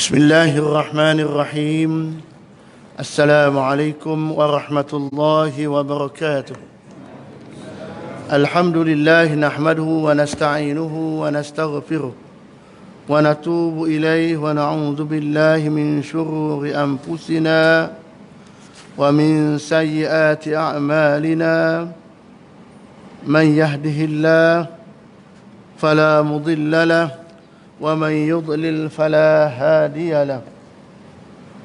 بسم الله الرحمن الرحيم. السلام عليكم ورحمة الله وبركاته. الحمد لله نحمده ونستعينه ونستغفره ونتوب إليه ونعوذ بالله من شرور أنفسنا ومن سيئات أعمالنا. من يهده الله فلا مضل له ومن يضلل فلا هادي له،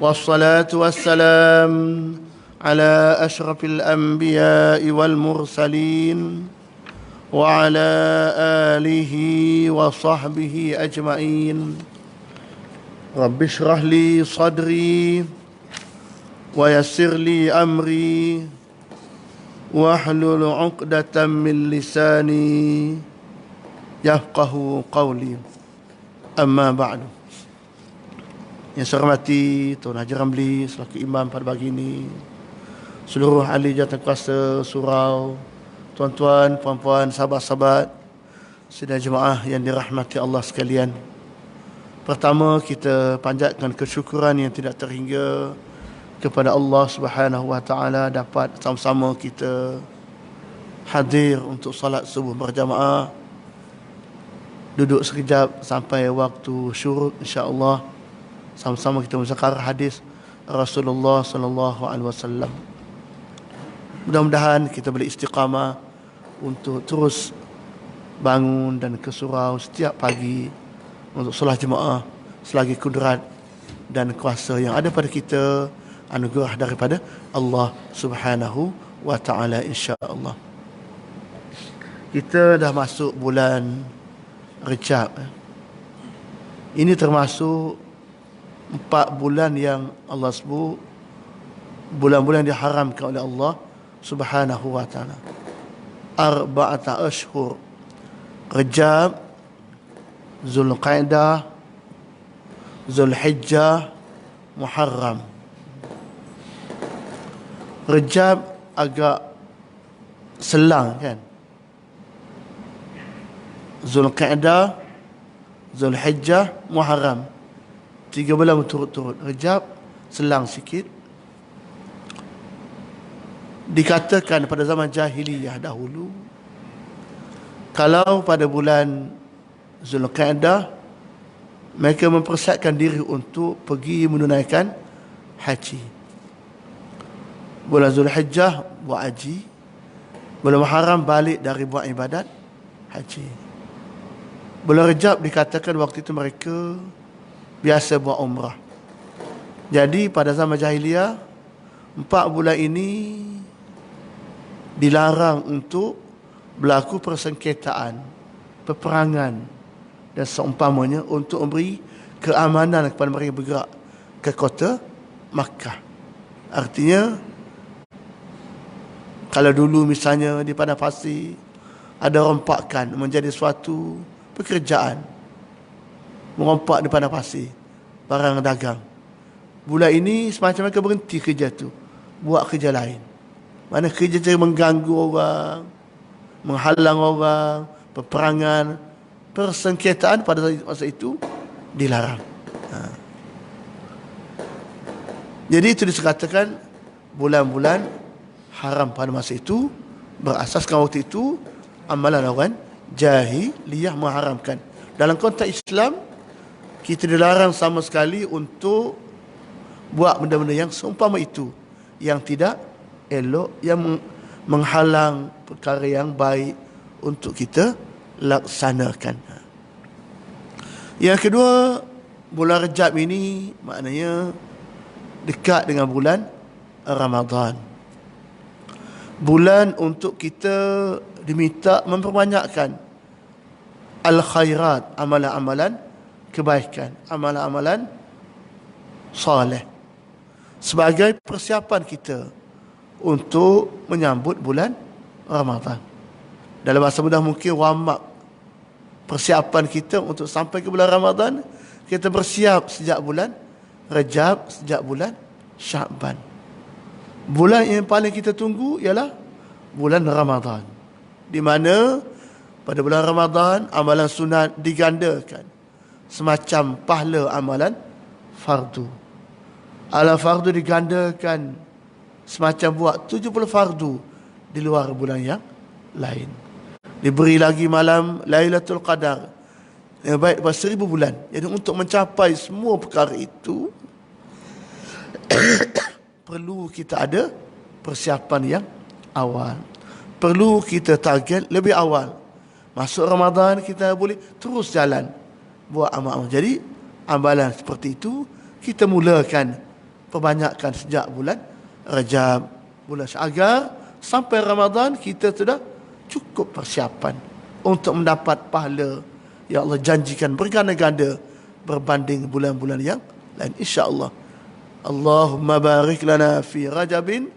والصلاة والسلام على أشرف الأنبياء والمرسلين وعلى آله وصحبه أجمعين. رب اشرح لي صدري ويسر لي أمري واحلل عقدة من لساني يفقه قولي. Amma ba'du. Yang saya hormati Tuan Haji Ramli selaku imam pada pagi ini, seluruh ahli jawatankuasa surau, tuan-tuan, puan-puan, sahabat-sahabat sidang jemaah yang dirahmati Allah sekalian. Pertama, kita panjatkan kesyukuran yang tidak terhingga kepada Allah Subhanahu wa taala dapat sama-sama kita hadir untuk salat subuh berjamaah. Duduk sekejap sampai waktu syuruk, insya-Allah sama-sama kita menzakarah hadis Rasulullah sallallahu alaihi wasallam. Mudah-mudahan kita boleh istiqamah untuk terus bangun dan ke surau setiap pagi untuk solat jemaah selagi kudrat dan kuasa yang ada pada kita, anugerah daripada Allah Subhanahu wa taala, insya-Allah. Kita dah masuk bulan Rejab. Ini termasuk 4 bulan yang Allah sebut bulan-bulan diharamkan oleh Allah Subhanahu wa taala. Arba'ata ashhur, Rejab, Zulqa'dah, Zulhijjah, Muharram. Rejab agak selang kan? Zulqa'dah, Zulhijjah, Muharram, 3 bulan berturut-turut. Rejab selang sikit. Dikatakan pada zaman jahiliyah dahulu, kalau pada bulan Zulqa'dah mereka mempersiapkan diri untuk pergi menunaikan haji. Bulan Zulhijjah buat haji. Bulan Muharram balik dari buat ibadat haji. Bulan Rejab dikatakan waktu itu mereka biasa buat umrah. Jadi pada zaman jahiliyah 4 bulan ini dilarang untuk berlaku persengketaan, peperangan dan seumpamanya untuk memberi keamanan kepada mereka bergerak ke kota Makkah. Artinya kalau dulu misalnya di padang pasir ada rompakan menjadi suatu pekerjaan, merompak di padang pasir barang dagang. Bulan ini semacam mereka berhenti kerja tu, buat kerja lain. Mana kerja cara mengganggu orang, menghalang orang, peperangan, persengketaan pada masa itu dilarang. Jadi itu dikatakan bulan-bulan haram pada masa itu, berasaskan waktu itu amalan orang jahiliyah mengharamkan. Dalam konteks Islam, kita dilarang sama sekali untuk buat benda-benda yang seumpama itu, yang tidak elok, yang menghalang perkara yang baik untuk kita laksanakan. Yang kedua, bulan Rejab ini maknanya dekat dengan bulan Ramadan. Bulan untuk kita diminta memperbanyakkan al-khairat, amalan-amalan kebaikan, amalan-amalan soleh, sebagai persiapan kita untuk menyambut bulan Ramadan. Dalam bahasa mudah mungkin warm-up persiapan kita untuk sampai ke bulan Ramadan. Kita bersiap sejak bulan Rejab, sejak bulan Sya'ban. Bulan yang paling kita tunggu ialah bulan Ramadan, di mana pada bulan Ramadan amalan sunat digandakan, semacam pahala amalan fardu. Alam fardu digandakan semacam buat 70 fardu di luar bulan yang lain. Diberi lagi malam Lailatul Qadar yang baik daripada 1000 bulan. Jadi untuk mencapai semua perkara itu perlu kita ada persiapan yang awal. Perlu kita target lebih awal. Masuk Ramadan kita boleh terus jalan buat amal-amal. Jadi amalan seperti itu kita mulakan perbanyakkan sejak bulan Rajab, bulan Syagar sampai Ramadan kita sudah cukup persiapan untuk mendapat pahala yang Allah janjikan berganda-ganda berbanding bulan-bulan yang lain, insya-Allah. Allahumma barik lana fi Rajabin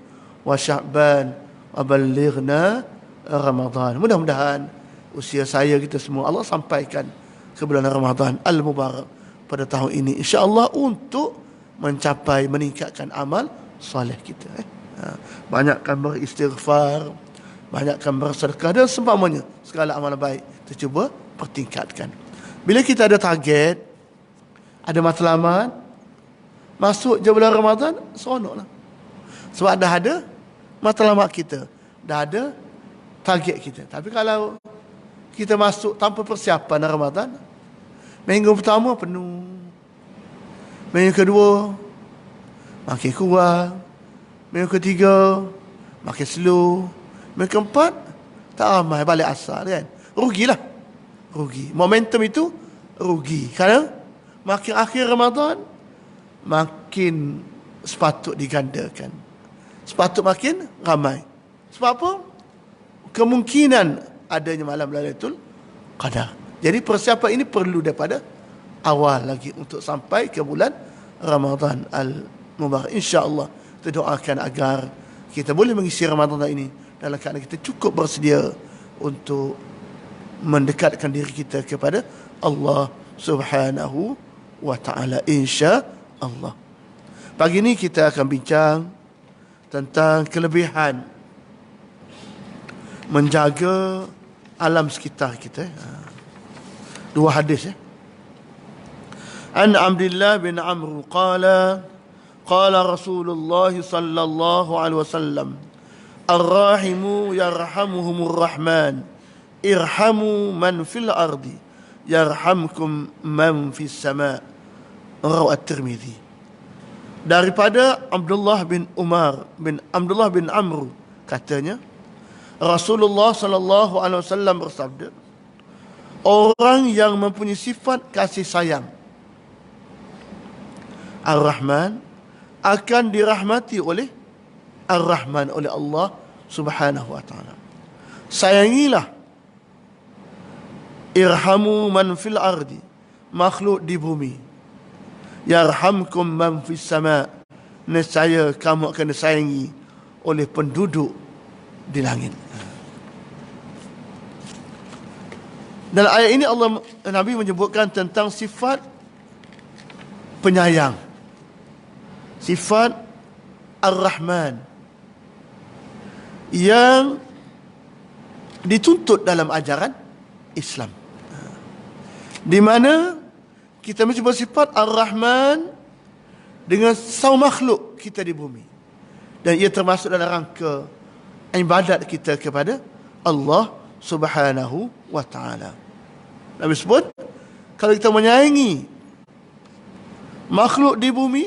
wa Sya'ban wa ballighna Ramadan. Mudah-mudahan usia saya kita semua Allah sampaikan ke bulan Ramadan al-Mubarak pada tahun ini, insya-Allah, untuk mencapai meningkatkan amal soleh kita. Banyakkan beristighfar, banyakkan bersedekah dan seumpamanya segala amal baik kita cuba pertingkatkan. Bila kita ada target, ada matlamat, masuk je bulan Ramadan, seronoklah. Sebab dah ada matlamat kita, dah ada target kita. Tapi kalau kita masuk tanpa persiapan Ramadan, minggu pertama penuh, minggu kedua makin kurang, minggu ketiga makin slow, minggu keempat tak ramai balik asal kan. Rugilah. Rugi. Momentum itu rugi. Kerana makin akhir Ramadan makin sepatut digandakan. Sepatut makin ramai. Sebab apa? Kemungkinan adanya malam Lailatul Qadar. Jadi persiapan ini perlu daripada awal lagi untuk sampai ke bulan Ramadan al-Mubarak. InsyaAllah kita doakan agar kita boleh mengisi Ramadan ini dalam keadaan kita cukup bersedia untuk mendekatkan diri kita kepada Allah Subhanahu wa ta'ala, insya-Allah. Pagi ini kita akan bincang tentang kelebihan menjaga alam sekitar kita. Dua hadis An Abdullah bin Amr qala Rasulullah sallallahu alaihi wasallam, Ar-rahimu yarhamuhumur rahman, irhamu man fil ardi yarhamkum man fis sama. Rawi At-Tirmizi. Daripada Abdullah bin Amr katanya, Rasulullah sallallahu alaihi wasallam bersabda, orang yang mempunyai sifat kasih sayang Ar-Rahman akan dirahmati oleh Ar-Rahman, oleh Allah Subhanahu wa ta'ala. Sayangilah, irhamu man fil ardi, makhluk di bumi, yarhamkum man fis sama, nescaya kamu akan disayangi oleh penduduk di langit. Dalam ayat ini Nabi menyebutkan tentang sifat penyayang, sifat Ar-Rahman yang dituntut dalam ajaran Islam, di mana kita mencuba sifat Ar-Rahman dengan semua makhluk kita di bumi, dan ia termasuk dalam rangka ibadat kita kepada Allah Subhanahu wa ta'ala. Nabi sebut, kalau kita menyayangi makhluk di bumi,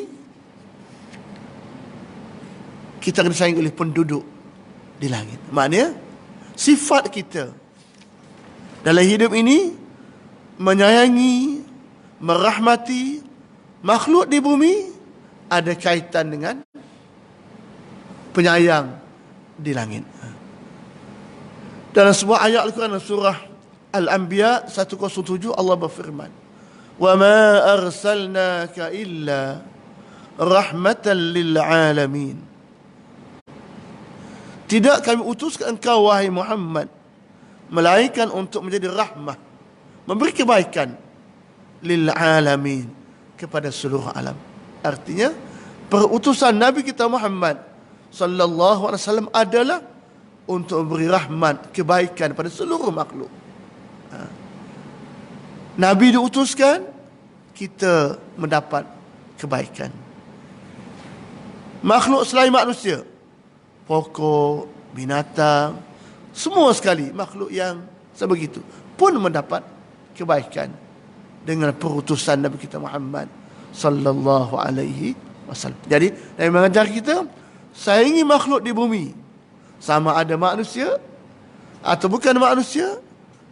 kita akan disayangi oleh penduduk di langit. Maknanya sifat kita dalam hidup ini menyayangi, merahmati makhluk di bumi ada kaitan dengan penyayang di langit. Dalam sebuah ayat Al-Quran, surah Al-Anbiya 107, Allah berfirman, "Wa ma arsalnaka illa rahmatan lil alamin." Tidak kami utus ke engkau, wahai Muhammad, melainkan untuk menjadi rahmah, memberi kebaikan lil alamin, kepada seluruh alam. Artinya perutusan Nabi kita Muhammad sallallahu alaihi wasallam adalah untuk memberi rahmat, kebaikan pada seluruh makhluk. Nabi diutuskan, kita mendapat kebaikan. Makhluk selain manusia, pokok, binatang, semua sekali makhluk yang sebegitu pun mendapat kebaikan dengan perutusan Nabi kita Muhammad sallallahu alaihi wasallam. Jadi, Nabi mengajar kita sayangi makhluk di bumi, sama ada manusia atau bukan manusia,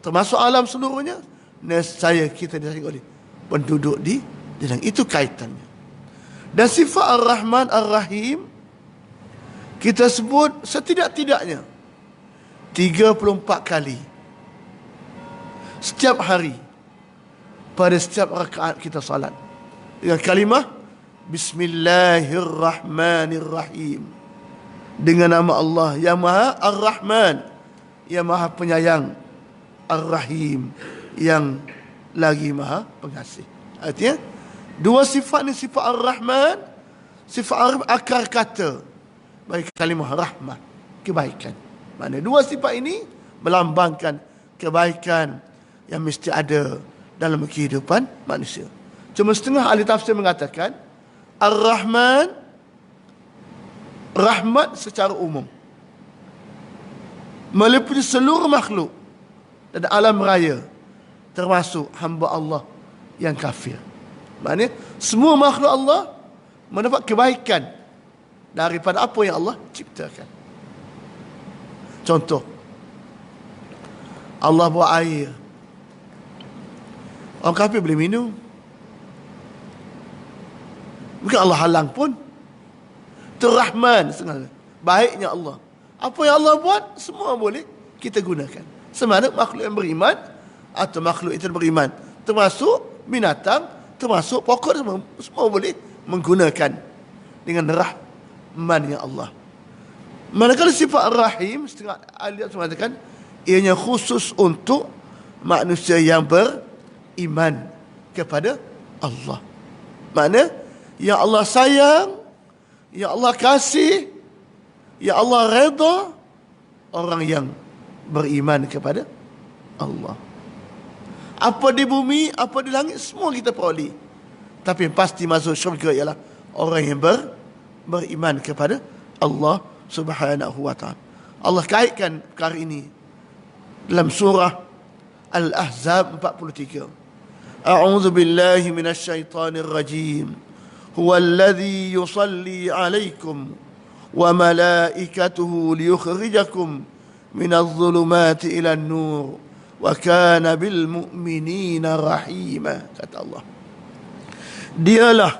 termasuk alam seluruhnya, nescaya kita disayangi oleh penduduk di dalam itu kaitannya. Dan sifat Ar-Rahman Ar-Rahim kita sebut setidak-tidaknya 34 kali setiap hari pada setiap rakaat kita salat dengan kalimah Bismillahirrahmanirrahim, dengan nama Allah yang Maha Ar-Rahman, yang Maha Penyayang, Ar-Rahim, yang lagi Maha Pengasih. Artinya dua sifat ni, sifat Ar-Rahman, sifat Ar-Rahman, akar kata bagi kalimah rahmat, kebaikan. Mana dua sifat ini melambangkan kebaikan yang mesti ada dalam kehidupan manusia. Cuma setengah ahli tafsir mengatakan Ar-Rahman, rahmat secara umum, meliputi seluruh makhluk dan alam raya, termasuk hamba Allah yang kafir. Maknanya semua makhluk Allah mendapat kebaikan daripada apa yang Allah ciptakan. Contoh, Allah buat air, orang kafir boleh minum, bukan Allah halang pun. Itu Rahman, baiknya Allah. Apa yang Allah buat, semua boleh kita gunakan. Sama ada makhluk yang beriman atau makhluk itu beriman, termasuk binatang, termasuk pokok, semua boleh menggunakan dengan rahmannya Allah. Manakala sifat Rahim, setengah ahli mengatakan ianya khusus untuk manusia yang beriman kepada Allah. Makna yang Allah sayang, yang Allah kasih, yang Allah redha orang yang beriman kepada Allah. Apa di bumi, apa di langit, semua kita peroleh. Tapi yang pasti masuk syurga ialah orang yang beriman kepada Allah Subhanahu wa ta'ala. Allah kaitkan perkara ini dalam surah Al-Ahzab 43. A'udzu billahi minasyaitonir rajim. Huwallazi yusalli 'alaikum wa malaikatuhu liyukhrijakum minadh dhulumati ilan nur wa kana bil mu'minina rahima, kata Allah. Dialah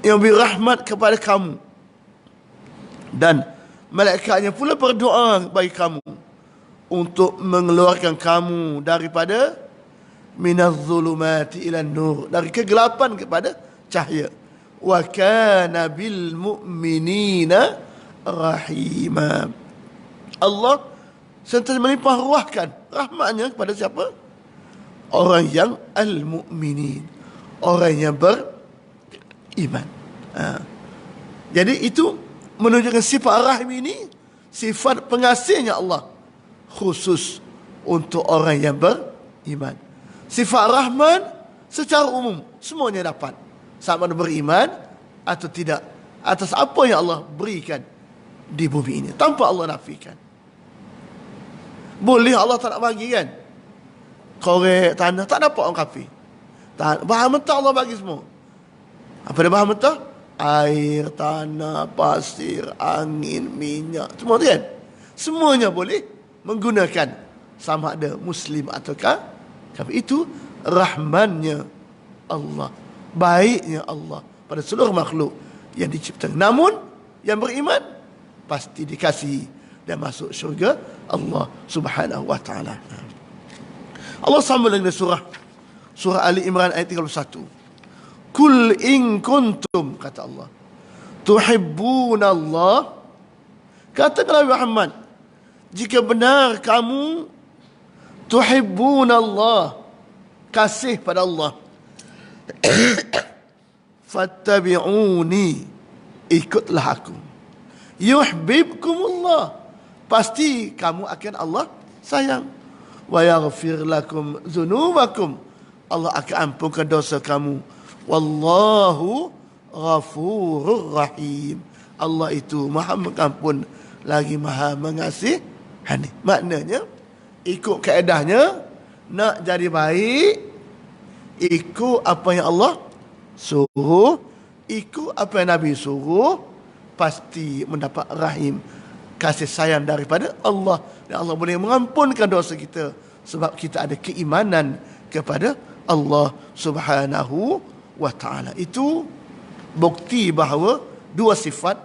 yang berrahmat kepada kamu dan malaikatnya pula berdoa bagi kamu untuk mengeluarkan kamu daripada minadh-dhulumati ilan nur, dari kegelapan kepada cahaya. Wa kana bil mu'minina rahima. Allah sentiasa melimpah ruahkan rahmatnya kepada siapa? Orang yang al-mu'minin, orang yang beriman. Jadi itu menunjukkan sifat Rahim ini sifat pengasihnya Allah, khusus untuk orang yang beriman. Sifat Rahman secara umum semuanya dapat, sama ada beriman atau tidak, atas apa yang Allah berikan di bumi ini, tanpa Allah nafikan. Boleh Allah tak nak bagi kan, korek tanah tak dapat orang kafir, bahan mentah Allah bagi semua. Apa dia bahan mentah? Air, tanah, pasir, angin, minyak, semua tu kan, semuanya boleh menggunakan, sama ada muslim ataukah kafir. Itu rahmannya Allah, baiknya Allah pada seluruh makhluk yang diciptakan. Namun yang beriman pasti dikasihi dan masuk syurga Allah Subhanahu wa ta'ala. Allah sambung dengan surah Ali Imran ayat 31. Kul in kuntum, kata Allah, tuhibbuna Allah, katakanlah Muhammad, jika benar kamu tuhibbuna Allah, kasih pada Allah, fattabi'uni, ikutlah aku, yuhibbukumullah, pasti kamu akan Allah sayang, wa yaghfir lakum dzunubakum, Allah akan ampunkan dosa kamu, Wallahu ghafurur rahim. Allah itu Maha mengampun lagi Maha mengasihani. Maknanya ikut kaedahnya, nak jadi baik, ikut apa yang Allah suruh, ikut apa yang Nabi suruh, pasti mendapat rahim, kasih sayang daripada Allah. Dan Allah boleh mengampunkan dosa kita sebab kita ada keimanan kepada Allah Subhanahu wa ta'ala. Itu bukti bahawa dua sifat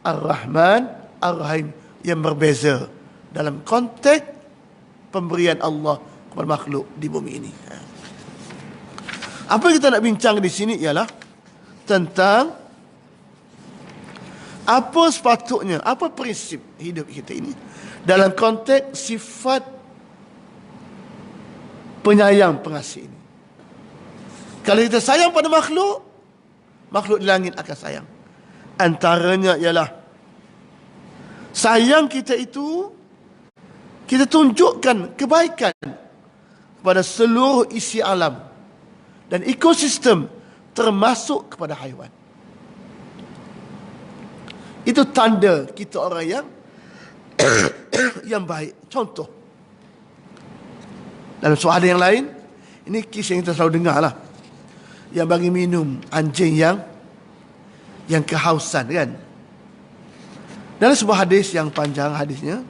Ar-Rahman, Ar-Rahim yang berbeza dalam konteks pemberian Allah kepada makhluk di bumi ini. Apa yang kita nak bincang di sini ialah tentang apa sepatutnya, apa prinsip hidup kita ini dalam konteks sifat penyayang pengasih ini. Kalau kita sayang pada makhluk, makhluk di langit akan sayang. Antaranya ialah sayang kita itu, kita tunjukkan kebaikan kepada seluruh isi alam dan ekosistem, termasuk kepada haiwan. Itu tanda kita orang yang yang baik. Contoh, dalam soalan yang lain, ini kisah yang kita selalu dengar lah, yang bagi minum anjing yang kehausan kan. Dalam sebuah hadis yang panjang hadisnya,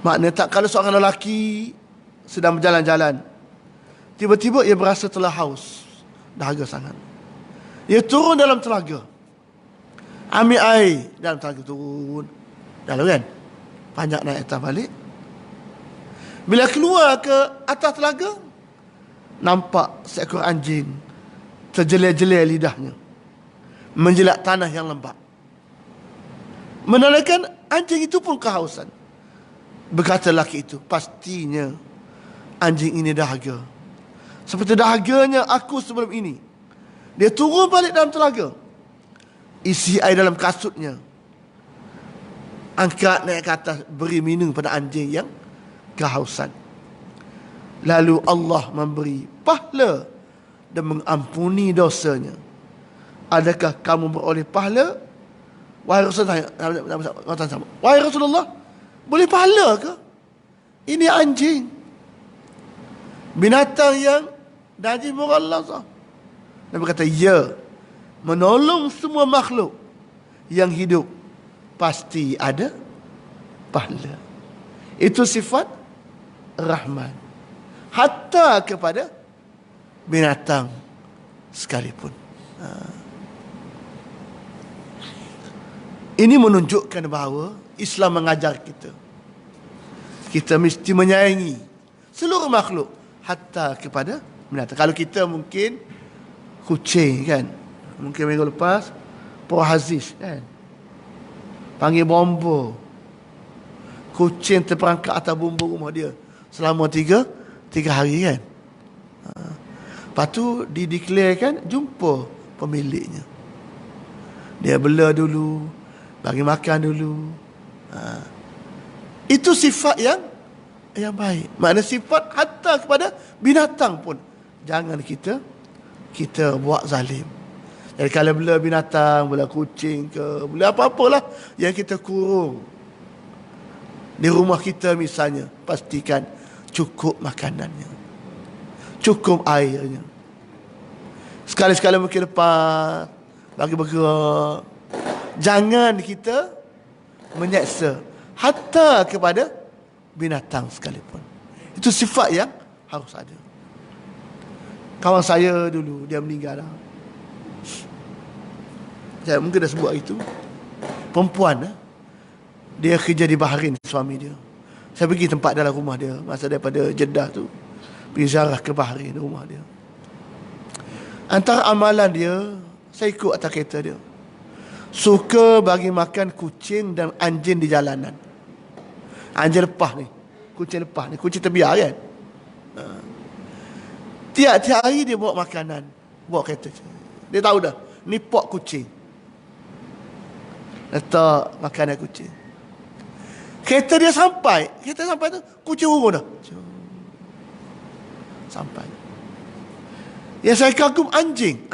makna tak kalau seorang lelaki sedang berjalan-jalan, tiba-tiba ia berasa telah haus, dahaga sangat. Ia turun dalam telaga, ambil air dalam telaga, turun dalam kan, panjat naik atas balik. Bila keluar ke atas telaga, nampak seekor anjing terjelir-jelir lidahnya, menjilat tanah yang lembap, menandakan anjing itu pun kehausan. Berkata lelaki itu, pastinya anjing ini dahaga, seperti dahaganya aku sebelum ini. Dia turun balik dalam telaga, isi air dalam kasutnya, angkat naik ke atas, beri minum pada anjing yang kehausan. Lalu Allah memberi pahala dan mengampuni dosanya. Adakah kamu beroleh pahala? Wahai Rasulullah, wahai Rasulullah, boleh pahala ke? Ini anjing, binatang yang najis mughalladhah. Nabi kata, ya, menolong semua makhluk yang hidup pasti ada pahala. Itu sifat Rahman, hatta kepada binatang sekalipun. Ini menunjukkan bahawa Islam mengajar kita mesti menyayangi seluruh makhluk, hatta kepada binatang. Kalau kita mungkin kucing kan, mungkin minggu lepas Puan Aziz kan panggil bomba, kucing terperangkap atas bumbu rumah dia selama tiga hari kan. Lepas tu dideklarkan jumpa pemiliknya, dia bela dulu, bagi makan dulu. Itu sifat yang baik. Maknanya sifat hatta kepada binatang pun jangan kita buat zalim. Jadi kalau bela binatang, bela kucing ke, bela apa-apalah yang kita kurung di rumah kita misalnya, pastikan cukup makanannya, cukup airnya. Sekali-sekala mungkin lepas bagi bergerak. Jangan kita menyeksa hatta kepada binatang sekalipun. Itu sifat yang harus ada. Kawan saya dulu, dia meninggal dah. Saya mungkin dah sebut itu. Perempuan, dia kerja di Bahrain, suami dia. Saya pergi tempat dalam rumah dia masa daripada Jeddah tu, pergi ziarah ke Bahrain, rumah dia. Antara amalan dia, saya ikut atas kereta dia, suka bagi makan kucing dan anjing di jalanan. Anjing lepas ni, kucing lepas ni, kucing terbiar kan. Tiap-tiap hari dia bawa makanan, bawa kereta. Dia tahu dah, ni pot kucing, letak makanan kucing. Kereta dia sampai tu kucing urun dah. Sampai. Yang saya kagum anjing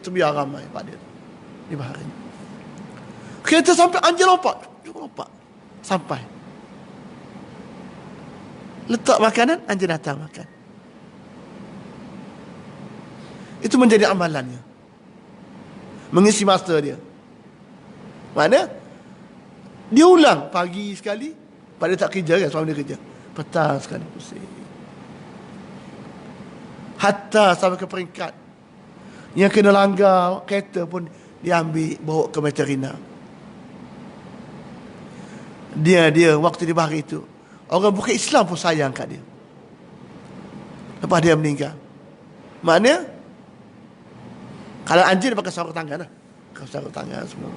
terbiar ramai pada di bahari. Kereta sampai anjing lompat, sampai. Letak makanan, anjing datang makan. Itu menjadi amalannya. Mengisi masa dia. Mana? Dia ulang pagi sekali, pada tak kerja kan, suami dia kerja. Petang sekali pusing. Hatta sampai ke peringkat yang kena langgar kereta pun dia ambil bawa ke veterina. Dia waktu di bahari itu, orang bukan Islam pun sayang kat dia. Lepas dia meninggal. Maknanya kalau anjing dia pakai sarung tangan lah. Sarung tangan semua.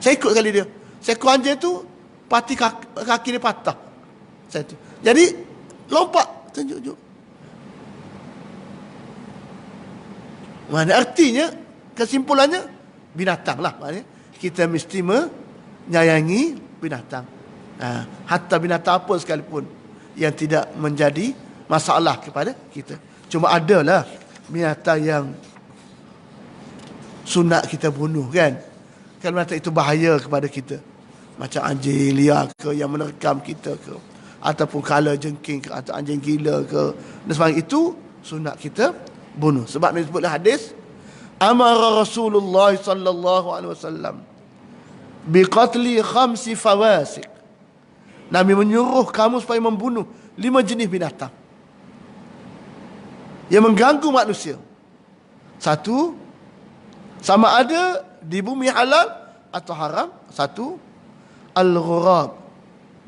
Saya ikut kali dia. Saya ikut anjing tu, pati kaki dia patah. Saya tu. Jadi lompat tunjuk. Mana artinya, kesimpulannya binatang lah. Maknanya kita mesti menyayangi binatang. Hatta binatang apa sekalipun yang tidak menjadi masalah kepada kita. Cuma adalah binatang yang sunat kita bunuh kan. Kalau binatang itu bahaya kepada kita. Macam anjing liar ke yang menerkam kita ke. Ataupun kala jengking ke, atau anjing gila ke. Dan sebagainya itu sunat kita bunuh. Sebab Nabi sebutlah hadis, amara Rasulullah sallallahu alaihi wasallam biqatli 5 fawasik. Nabi menyuruh kamu supaya membunuh 5 jenis binatang yang mengganggu manusia. 1, sama ada di bumi halal atau haram. 1, al-ghurab,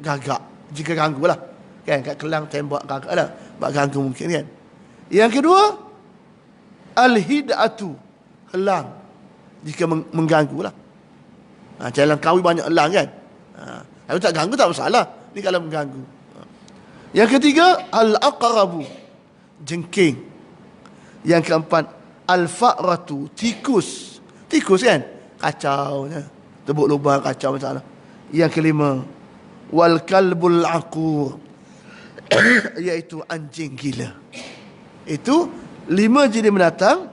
gagak. Jika ganggu lah kan, kat kelang tembak gagak lah, buat ganggu mungkin kan. Yang kedua, al-hid'atu, elang, jika mengganggu lah. Jalan kawi banyak elang kan. Kalau tak ganggu tak masalah. Ni kalau mengganggu. Yang ketiga, al-aqrabu, jengking. Yang keempat, al-fa'ratu, tikus. Tikus kan, kacau, tebuk lubang, kacau masalah. Yang kelima, wal kalbul aqur, iaitu anjing gila. Itu 5 jenis binatang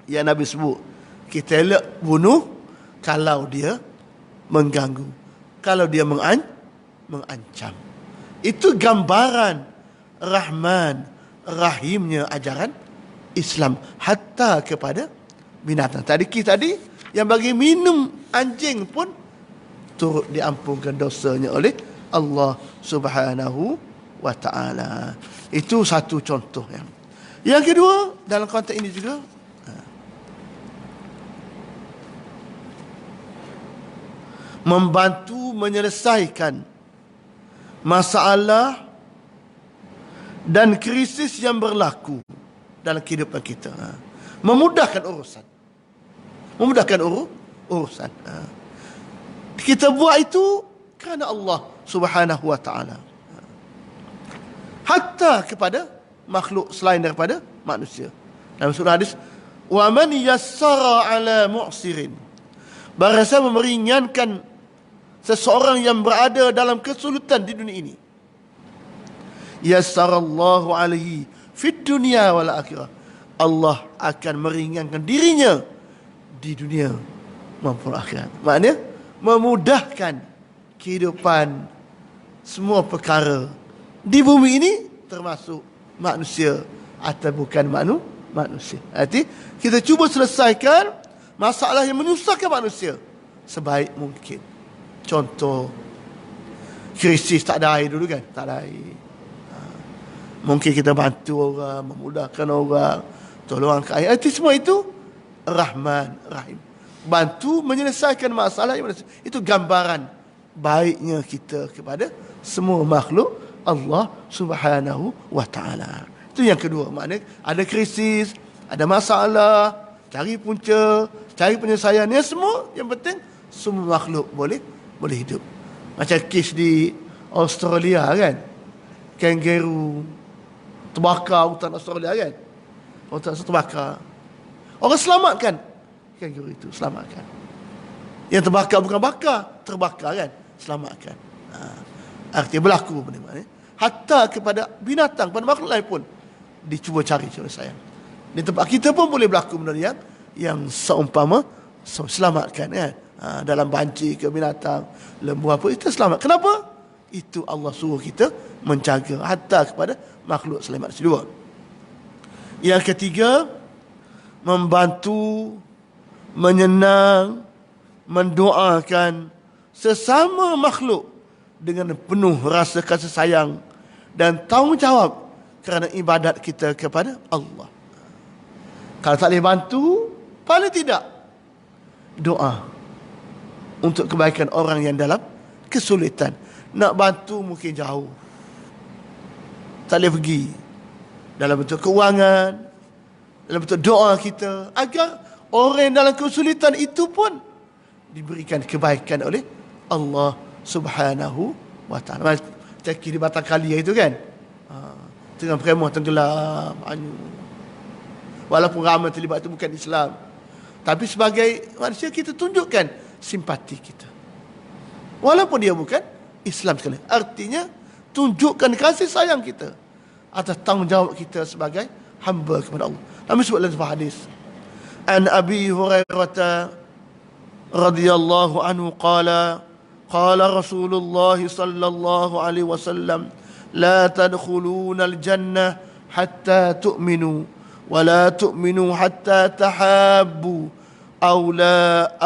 yang Nabi sebut kita elak bunuh kalau dia mengganggu, kalau dia mengancam. Itu gambaran Rahman Rahimnya ajaran Islam hatta kepada binatang. Tadi yang bagi minum anjing pun turut diampunkan dosanya oleh Allah Subhanahu wa ta'ala. Itu satu contoh. Yang kedua, dalam konteks ini juga, membantu menyelesaikan masalah dan krisis yang berlaku dalam kehidupan kita. Memudahkan urusan. Urusan. Kita buat itu kerana Allah Subhanahu wa ta'ala. Hatta kepada makhluk selain daripada manusia. Dalam surah hadis, wa man yassara ala mu'sirin, barang siapa meringankan seseorang yang berada dalam kesulitan di dunia ini, yassarallahu alaihi fid dunya wal akhirah, Allah akan meringankan dirinya di dunia maupun akhirat. Maknanya memudahkan kehidupan semua perkara di bumi ini, termasuk manusia atau bukan manusia. Arti kita cuba selesaikan masalah yang menyusahkan manusia sebaik mungkin. Contoh, krisis tak ada air dulu kan, tak ada air. Mungkin kita bantu orang, memudahkan orang, tolong angkat air. Arti semua itu Rahman Rahim, bantu menyelesaikan masalah yang itu gambaran baiknya kita kepada semua makhluk Allah Subhanahu wa ta'ala. Itu yang kedua. Maknanya ada krisis, ada masalah, cari punca, cari penyelesaian. Yang semua, yang penting semua makhluk boleh hidup. Macam kes di Australia kan, kangaroo terbakar hutan Australia kan, hutan terbakar, orang selamatkan kangaroo itu, selamatkan. Yang terbakar bukan bakar, terbakar kan, selamatkan. Artinya berlaku benda ni. Hatta kepada binatang, pada makhluk lain pun dicuba cari kasih sayang. Di tempat kita pun boleh berlaku benda yang seumpama selamatkan kan. Dalam banci ke binatang, lembu apa, kita selamat. Kenapa? Itu Allah suruh kita menjaga hatta kepada makhluk selain manusia. Dua. Yang ketiga, membantu, menyenang, mendoakan sesama makhluk dengan penuh rasa kasih sayang dan tanggungjawab kerana ibadat kita kepada Allah. Kalau tak boleh bantu, paling tidak doa untuk kebaikan orang yang dalam kesulitan. Nak bantu mungkin jauh, tak boleh pergi, dalam bentuk keuangan, dalam bentuk doa kita, agar orang yang dalam kesulitan itu pun diberikan kebaikan oleh Allah Subhanahu wa ta'ala. Caki di Batang Kali itu kan, tengah premah tenggelam, walaupun ramai terlibat itu bukan Islam, tapi sebagai manusia kita tunjukkan simpati kita, walaupun dia bukan Islam sekali. Artinya tunjukkan kasih sayang kita atas tanggungjawab kita sebagai hamba kepada Allah. Kami sebut dalam sebuah hadis, an Abi Hurairah radhiyallahu anhu qala Rasulullah sallallahu alaihi wasallam, la tadkhuluna al-jannah hatta tu'minu wa la tu'minu hatta tahabbu aw la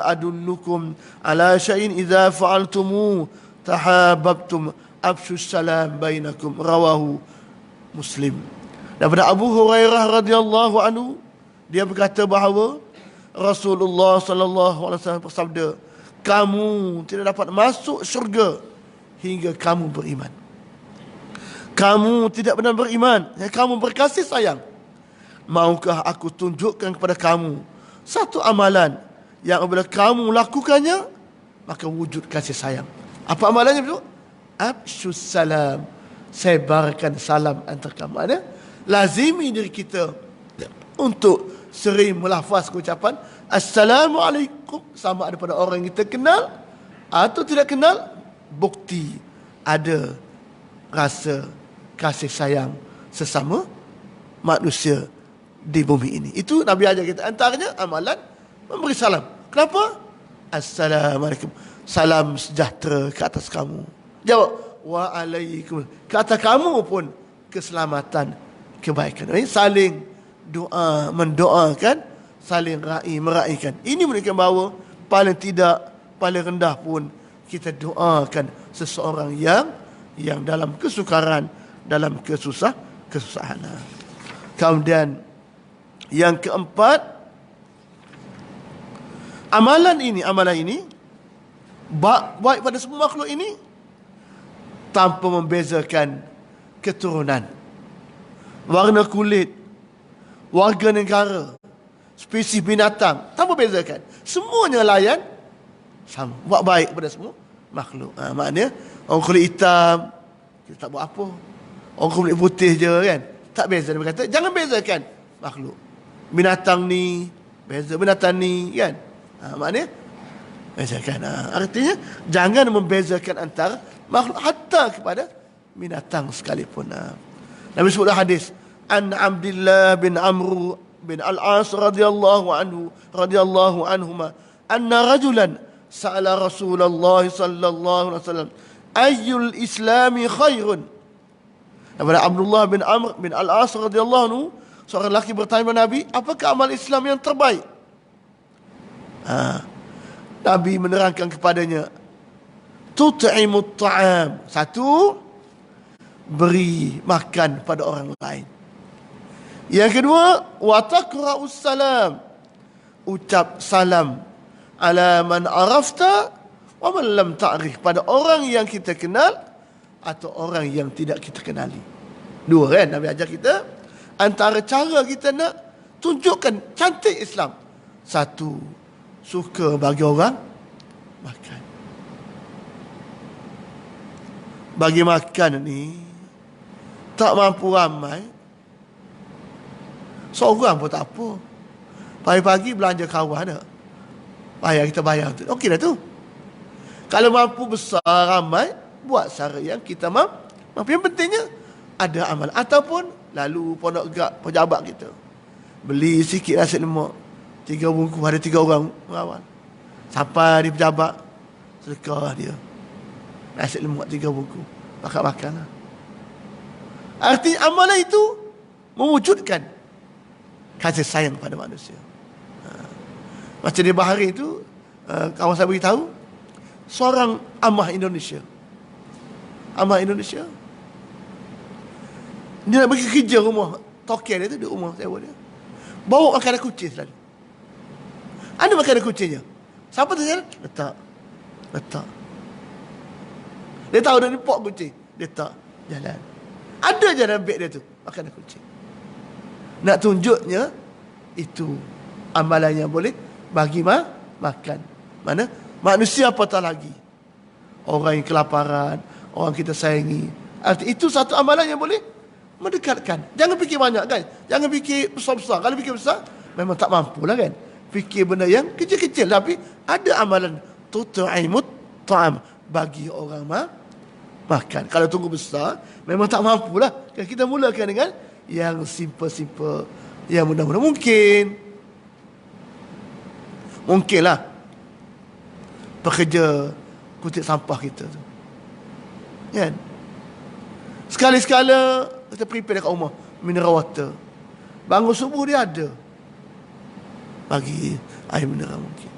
adullukum ala syai'in idza fa'altumu tahabbtum afshu salam bainakum, rawahu Muslim. Daripada Abu Hurairah radhiyallahu anhu, dia berkata bahawa Rasulullah sallallahu alaihi wasallam bersabda, kamu tidak dapat masuk syurga hingga kamu beriman. Kamu tidak benar beriman, kamu berkasih sayang. Maukah aku tunjukkan kepada kamu satu amalan yang apabila kamu lakukannya, maka wujud kasih sayang. Apa amalannya itu? Afshus salam, sebarkan salam antara kamu. Ada lazimi diri kita untuk sering melafaz ucapan Assalamualaikum, sama ada pada orang yang kita kenal atau tidak kenal. Bukti ada rasa kasih sayang sesama manusia di bumi ini. Itu Nabi ajar kita. Antaranya amalan memberi salam. Kenapa? Assalamualaikum, salam sejahtera ke atas kamu. Jawab, waalaikum, ke atas kamu pun keselamatan, kebaikan. Ini saling doa, mendoakan, saling meraihkan. Ini menunjukkan bahawa paling tidak, paling rendah pun kita doakan seseorang yang dalam kesukaran, dalam kesusahan. Kemudian yang keempat, amalan ini baik pada semua makhluk ini tanpa membezakan keturunan, warna kulit, warga negara, spesies binatang, tanpa bezakan. Semuanya layan sama, buat baik pada semua makhluk. Maknanya orang kulit hitam kita tak buat apa, orang kulit putih je kan, tak beza. Dia berkata jangan bezakan makhluk. Binatang ni beza binatang ni kan. Maknanya bezakan. Artinya jangan membezakan antara makhluk hatta kepada binatang sekalipun. Nabi sebut hadis an Abdullah bin Amr bin Al-As radhiyallahu anhuma anna rajulan sa'ala Rasulullah sallallahu alaihi wasallam ayyul islami khairun. Daripada Abdullah bin Amr bin Al-As radhiyallahu anhu, seorang lelaki bertanya kepada Nabi, apakah amal Islam yang terbaik? Nabi menerangkan kepadanya, tut'imut ta'am. Satu, beri makan pada orang lain. Yang kedua, wa taqra'us salam, ucap salam ala man arafta wa man lam ta'rif, pada orang yang kita kenal atau orang yang tidak kita kenali. Dua kan Nabi ajar kita. Antara cara kita nak tunjukkan cantik Islam, satu, suka bagi orang makan. Bagi makan ni tak mampu ramai, seorang pun tak apa. Pagi-pagi belanja kawan dah, bayar, kita bayar tu, okey dah tu. Kalau mampu besar ramai, buat cara yang kita mampu. Yang pentingnya ada amal. Ataupun lalu pondok gak pejabat kita, beli sikit nasi lemak 3 bungkus, ada 3 orang mengawal. Sampai di pejabat, sedekah dia nasi lemak 3 bungkus, makan lah. Arti amalan itu mewujudkan kasih sayang pada manusia. Macam di Bahrain itu, kawan saya beritahu, seorang amah Indonesia, dia nak pergi kerja rumah token dia tu, di rumah sewa dia, bawa makanan kucing selalu. Ada makanan kucingnya, siapa tu jalan? Letak. Dia tahu dah ni pok kucing, dia tak jalan. Ada je dalam beg dia tu makanan kucing. Nak tunjuknya itu amalan yang boleh bagi makan. Mana? Manusia apatah lagi orang yang kelaparan, orang kita sayangi. Arti itu satu amalan yang boleh mendekatkan. Jangan fikir banyak kan. Jangan fikir besar-besar. Kalau fikir besar, memang tak mampu lah kan. Fikir benda yang kecil-kecil. Tapi ada amalan tut'imut ta'am, bagi orang makan. Kalau tunggu besar, memang tak mampu lah. Kita mulakan dengan yang simple-simple, yang mudah-mudah. Mungkinlah pekerja kutip sampah kita tu, kan? Sekali-sekala kita prepare dekat rumah mineral water. Bangun subuh dia ada bagi air mineral mungkin.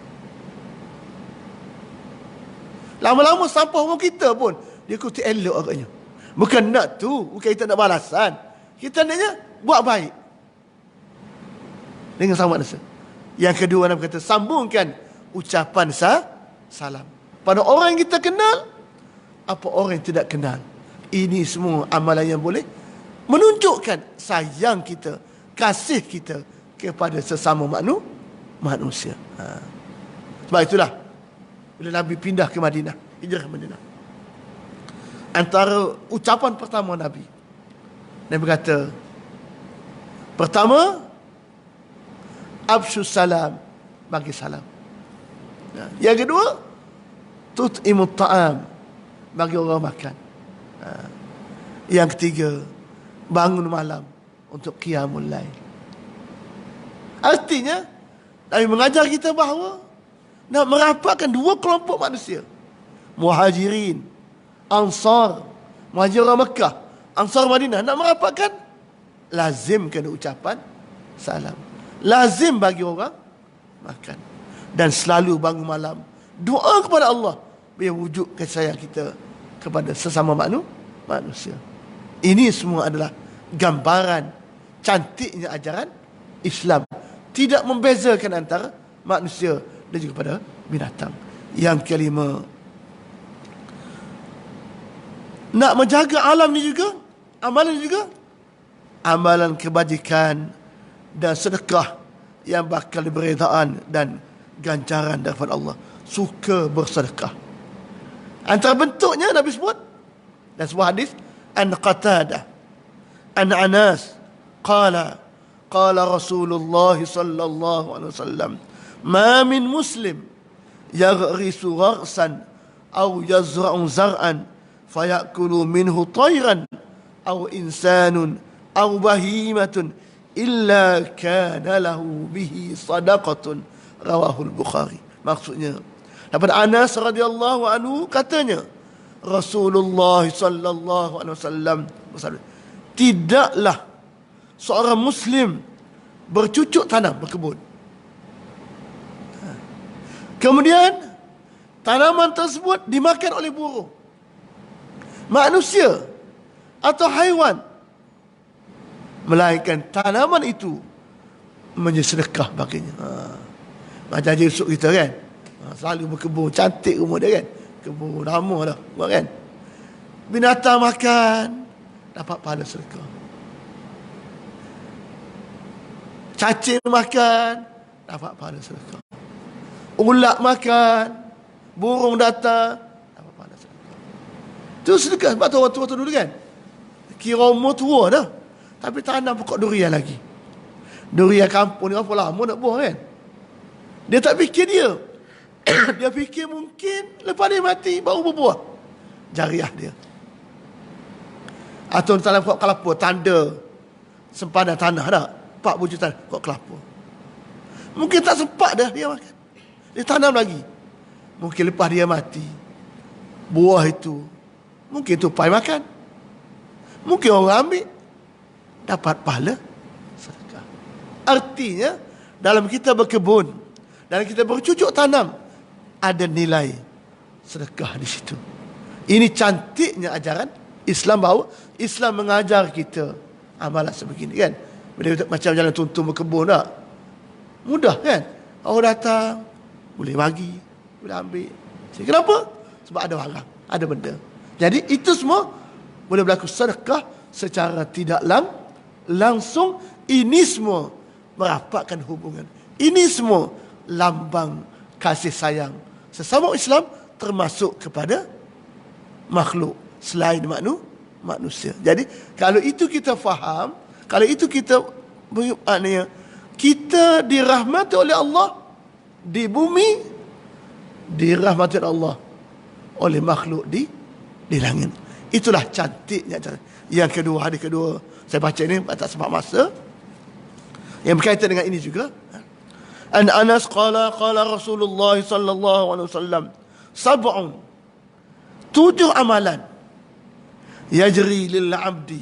Lama-lama sampah rumah kita pun dia kutip elok agaknya. Bukan nak tu, bukan kita nak balasan. Kita naknya buat baik dengan sama manusia. Yang kedua, Nabi kata sambungkan ucapan salam pada orang yang kita kenal, apa orang yang tidak kenal. Ini semua amalan yang boleh menunjukkan sayang kita, kasih kita kepada sesama manusia. Sebab itulah bila Nabi pindah ke Madinah, hijrah ke Madinah, antara ucapan pertama Nabi kata, pertama, absyus salam, bagi salam. Yang kedua, tut'imut ta'am, bagi orang makan. Yang ketiga, bangun malam untuk qiyamul lail. Artinya Nabi mengajar kita bahawa nak merapatkan 2 kelompok manusia, Muhajirin, Ansar. Muhajir orang Mekah, Ansar Madinah, nak merapatkan, lazimkan ucapan salam, lazim bagi orang makan, dan selalu bangun malam doa kepada Allah biar wujud kasih sayang kita kepada sesama manusia. Ini semua adalah gambaran cantiknya ajaran Islam, tidak membezakan antara manusia dan juga pada binatang. Yang kelima, nak menjaga alam ni juga, amalan juga, amalan kebajikan dan sedekah yang bakal diberedaan dan ganjaran daripada Allah. Suka bersedekah. Antara bentuknya Nabi sebut dan sebuah hadis, an Qatadah an Anas qala Rasulullah sallallahu alaihi wasallam, ma min muslim yaghrisu gharsan aw yazra'u zar'an fayakulu minhu tayran aw insanun aw bahimatun illa kana lahu bihi sadaqatun, rawahul Bukhari. Maksudnya daripada Anas radhiyallahu anhu, katanya Rasulullah sallallahu alaihi wasallam bersabda, tidaklah seorang muslim bercucuk tanam, berkebun, kemudian tanaman tersebut dimakan oleh burung, manusia atau haiwan, melainkan tanaman itu menjadi sedekah baginya. Macam Haji Yusuf kita kan, selalu berkebun, cantik rumah dia kan, kebun lama dah buat kan. Binatang makan, dapat pahala sedekah. Cacing makan, dapat pahala sedekah. Ulat makan, burung datang, dapat pahala sedekah. Itu sedekah. Sebab tu orang tua tu dulu kan, kira umur tua dah, tapi tanam pokok durian lagi. Durian kampung ni apa lama nak buah kan. Dia tak fikir dia. Dia fikir mungkin lepas dia mati baru berbuah. Jariah dia. Atau tanam pokok kelapa, tanda sempadan tanah dah. 4 butir tanah pokok kelapa. Mungkin tak sempat dah dia makan. Dia tanam lagi. Mungkin lepas dia mati, buah itu mungkin tupai makan. Mungkin orang ambil, dapat pahala sedekah. Artinya dalam kita berkebun, dalam kita bercucuk tanam, ada nilai sedekah di situ. Ini cantiknya ajaran Islam, bahawa Islam mengajar kita amalan sebegini kan. Bila macam jalan tuntung berkebun tak? Mudah kan? Orang datang, boleh bagi, boleh ambil. Kenapa? Sebab ada barang, ada benda. Jadi itu semua boleh berlaku sedekah secara tidak langsung. Ini semua merapatkan hubungan. Ini semua lambang kasih sayang sesama Islam, termasuk kepada makhluk selain manusia. Jadi kalau itu kita faham, kalau itu kita maknanya kita dirahmati oleh Allah di bumi, dirahmati oleh Allah oleh makhluk di langit. Itulah cantiknya. Yang kedua, hadis kedua saya baca ini tak sempat masa, yang berkaitan dengan ini juga. An Anas qala Rasulullah sallallahu alaihi wasallam, sab'un, 7 amalan yajri lil abdi,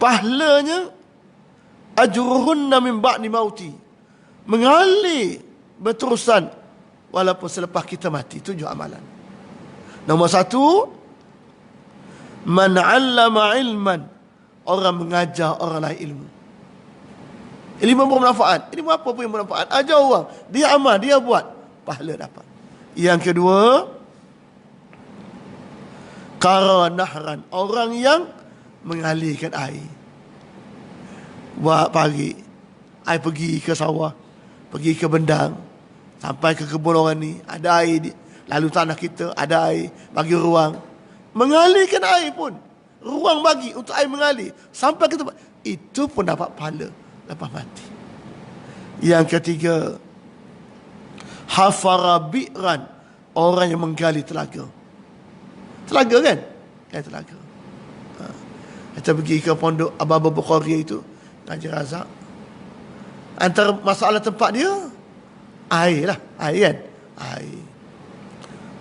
pahalanya ajruhunna min ba'di mauti, mengalir berterusan walaupun selepas kita mati. 7 amalan. Nombor 1, man 'allama ilman, orang mengajar orang lain ilmu. Ilmu bermanfaat. Ilmu apa pun yang bermanfaat, ajar orang, dia amal, dia buat, pahala dapat. Yang kedua, qara nahran, orang yang mengalirkan air. Buat pagi, air pergi ke sawah, pergi ke bendang, sampai ke kebun orang ni, ada air, lalu tanah kita ada air, bagi ruang. Mengalirkan air pun, ruang bagi untuk air mengalir sampai ke tempat, itu pun dapat pahala lepas mati. Yang ketiga, hafara bi'ran, orang yang menggali telaga. Telaga kan? Telaga. Kita pergi ke pondok Abu Bukhari itu, Haji Razak. Antara masalah tempat dia, air lah. Air kan? Air.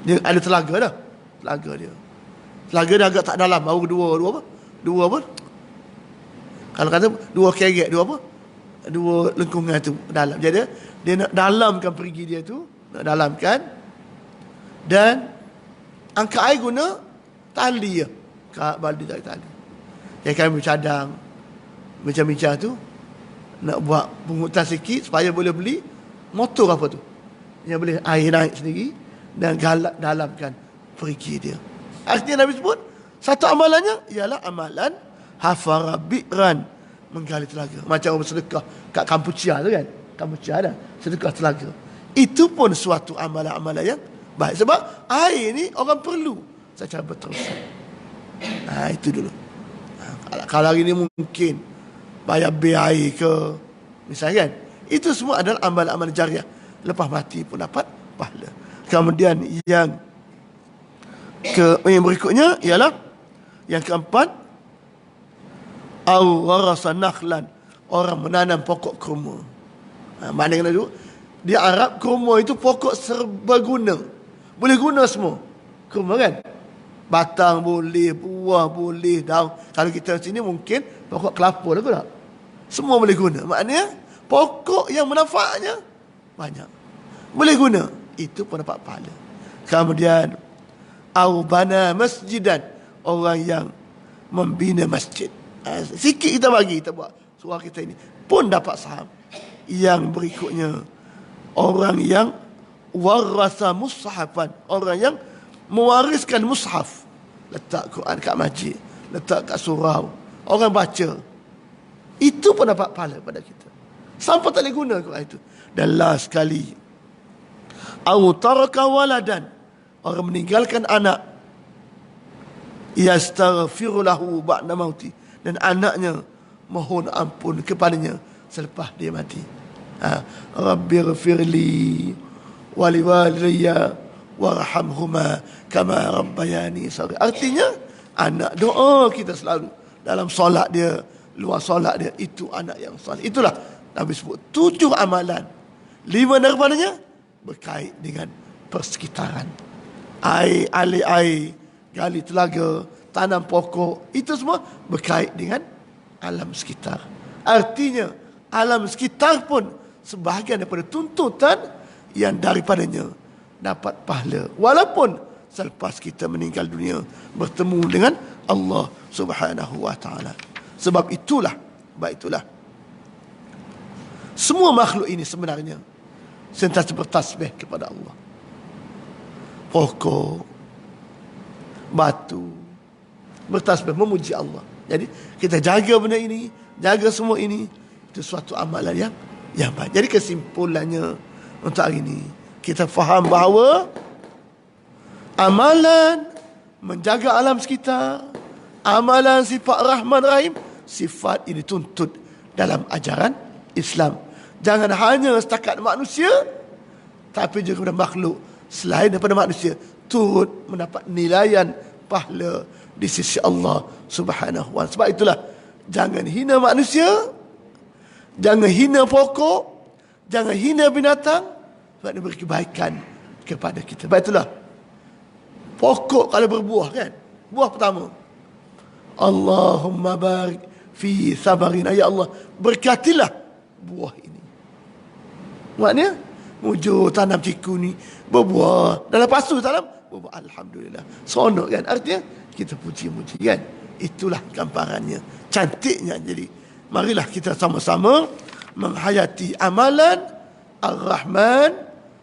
Dia ada telaga dah. Telaga dia. Telaga dia agak tak dalam. Baru dua apa? Kalau kata 2 kerek, 2 apa? 2 lengkungan tu dalam. Jadi dia nak dalamkan perigi dia tu. Nak dalamkan. Dan angkat air guna tali je. Kat baldi tak tali. Yang kami bercadang, bincang-bincang tu, nak buat pungutan sikit supaya boleh beli motor apa tu, yang boleh air naik sendiri dan galak dalamkan perigi dia. Artinya Nabi sebut satu amalannya ialah amalan hafara bi'ran, menggali telaga. Macam orang bersedekah kat Kampuchea tu kan, Kampuchea ada sedekah telaga. Itu pun suatu amalan-amalan yang baik, sebab air ni orang perlu secara berterusan. Itu dulu. Kalau hari ni mungkin bayar bil air ke, misalnya kan, itu semua adalah amalan-amalan jariah, lepas mati pun dapat pahala. Kemudian yang berikutnya ialah yang keempat, warasa nakhlan, orang menanam pokok kurma. Maknanya dulu di Arab, kurma itu pokok serbaguna, boleh guna semua. Kurma kan, batang boleh, buah boleh, daun. Kalau kita sini mungkin pokok kelapa lah tak? Semua boleh guna. Maknanya pokok yang manfaatnya banyak, boleh guna, itu pun dapat pahala. Kemudian bana masjidan, orang yang membina masjid. Sikit kita bagi, kita buat surah kita ini pun dapat saham. Yang berikutnya, orang yang warasa mushafan, orang yang mewariskan mushaf, letak Quran kat masjid, letak kat surau, orang baca, itu pun dapat pahala pada kita sampai tak boleh guna Quran itu. Dan last sekali, taraka waladan, orang meninggalkan anak, yastaghfiru lahu ba'da mauti, dan anaknya mohon ampun kepadanya selepas dia mati. Rabbighfirli wa liwalidayya warhamhuma kama rabbayani shaghira. Artinya Anak doa kita selalu dalam solat dia, luar solat dia, itu anak yang soleh. Itulah Nabi sebut 7 amalan. 5 daripadanya berkait dengan persekitaran. Air, alih air, gali telaga, tanam pokok, itu semua berkait dengan alam sekitar. Artinya alam sekitar pun sebahagian daripada tuntutan yang daripadanya dapat pahala, walaupun selepas kita meninggal dunia bertemu dengan Allah Subhanahu wa taala. Sebab itulah semua makhluk ini sebenarnya sentiasa bertasbih kepada Allah. Pokok, batu bertasbih memuji Allah. Jadi kita jaga benda ini, jaga semua ini, itu suatu amalan yang baik. Jadi kesimpulannya untuk hari ini, kita faham bahawa amalan menjaga alam sekitar, amalan sifat Rahman Rahim, sifat ini tuntut dalam ajaran Islam. Jangan hanya setakat manusia, tapi juga kepada makhluk selain daripada manusia, turut mendapat nilaian pahala di sisi Allah Subhanahu wa taala. Sebab itulah, jangan hina manusia, jangan hina pokok, jangan hina binatang, sebab dia beri kebaikan kepada kita. Sebab itulah, pokok kalau berbuah kan, buah pertama, Allahumma barik fi sabarina, ya Allah berkatilah buah ini. Maknanya mujur tanam ciku ni berbuah, dalam pasu tanam berbuah, alhamdulillah, seronok kan. Artinya kita puji-muji kan. Itulah gambarannya, cantiknya. Jadi marilah kita sama-sama menghayati amalan Ar-Rahman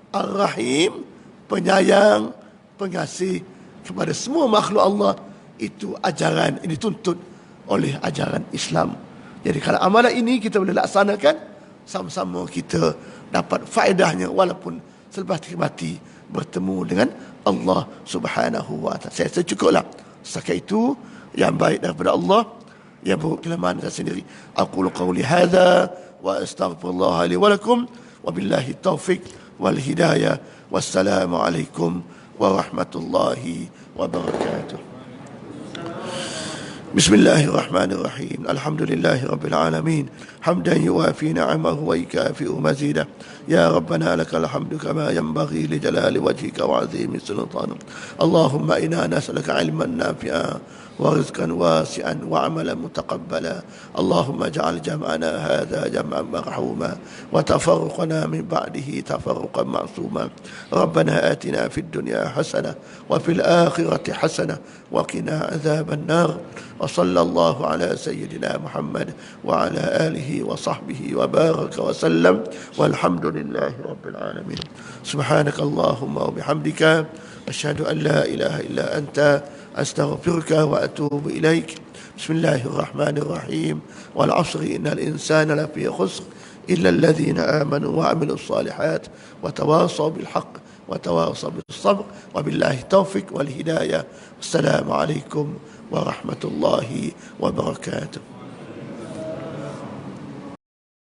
Ar-Rahim, penyayang, pengasih kepada semua makhluk Allah. Itu ajaran ini tuntut oleh ajaran Islam. Jadi kalau amalan ini kita boleh laksanakan, sama-sama kita dapat faedahnya, walaupun selepas mati bertemu dengan Allah Subhanahu wa taala. Saya cukuplah setakat itu yang baik daripada Allah, yang buruk kelemahan saya sendiri. Aqulu qawli hadza wa astaghfirullah li wa lakum, wa billahi taufiq wal hidayah. Wassalamu alaikum warahmatullahi wabarakatuh. بسم الله الرحمن الرحيم. الحمد لله رب العالمين حمدا يوافي نعمه ويكافئ مزيده. يا ربنا لك الحمد كما ينبغي لجلال وجهك وعظيم سلطانك. اللهم إنا نسألك علما نافعا ورزقا واسعا وعملا متقبلا. اللهم اجعل جمعنا هذا جمعا مرحوما وتفرقنا من بعده تفرقا معصوما. ربنا آتنا في الدنيا حسنة وفي الآخرة حسنة وقنا عذاب النار. وصلى الله على سيدنا محمد وعلى آله وصحبه وبارك وسلم والحمد لله رب العالمين. سبحانك اللهم وبحمدك أشهد أن لا إله إلا أنت أستغفرك وأتوب إليك. بسم الله الرحمن الرحيم. والعصر إن الإنسان لفي خسر إلا الذين آمنوا وعملوا الصالحات وتواصوا بالحق وتواصوا بالصبر وبالله التوفيق والهداية. السلام عليكم ورحمة الله وبركاته.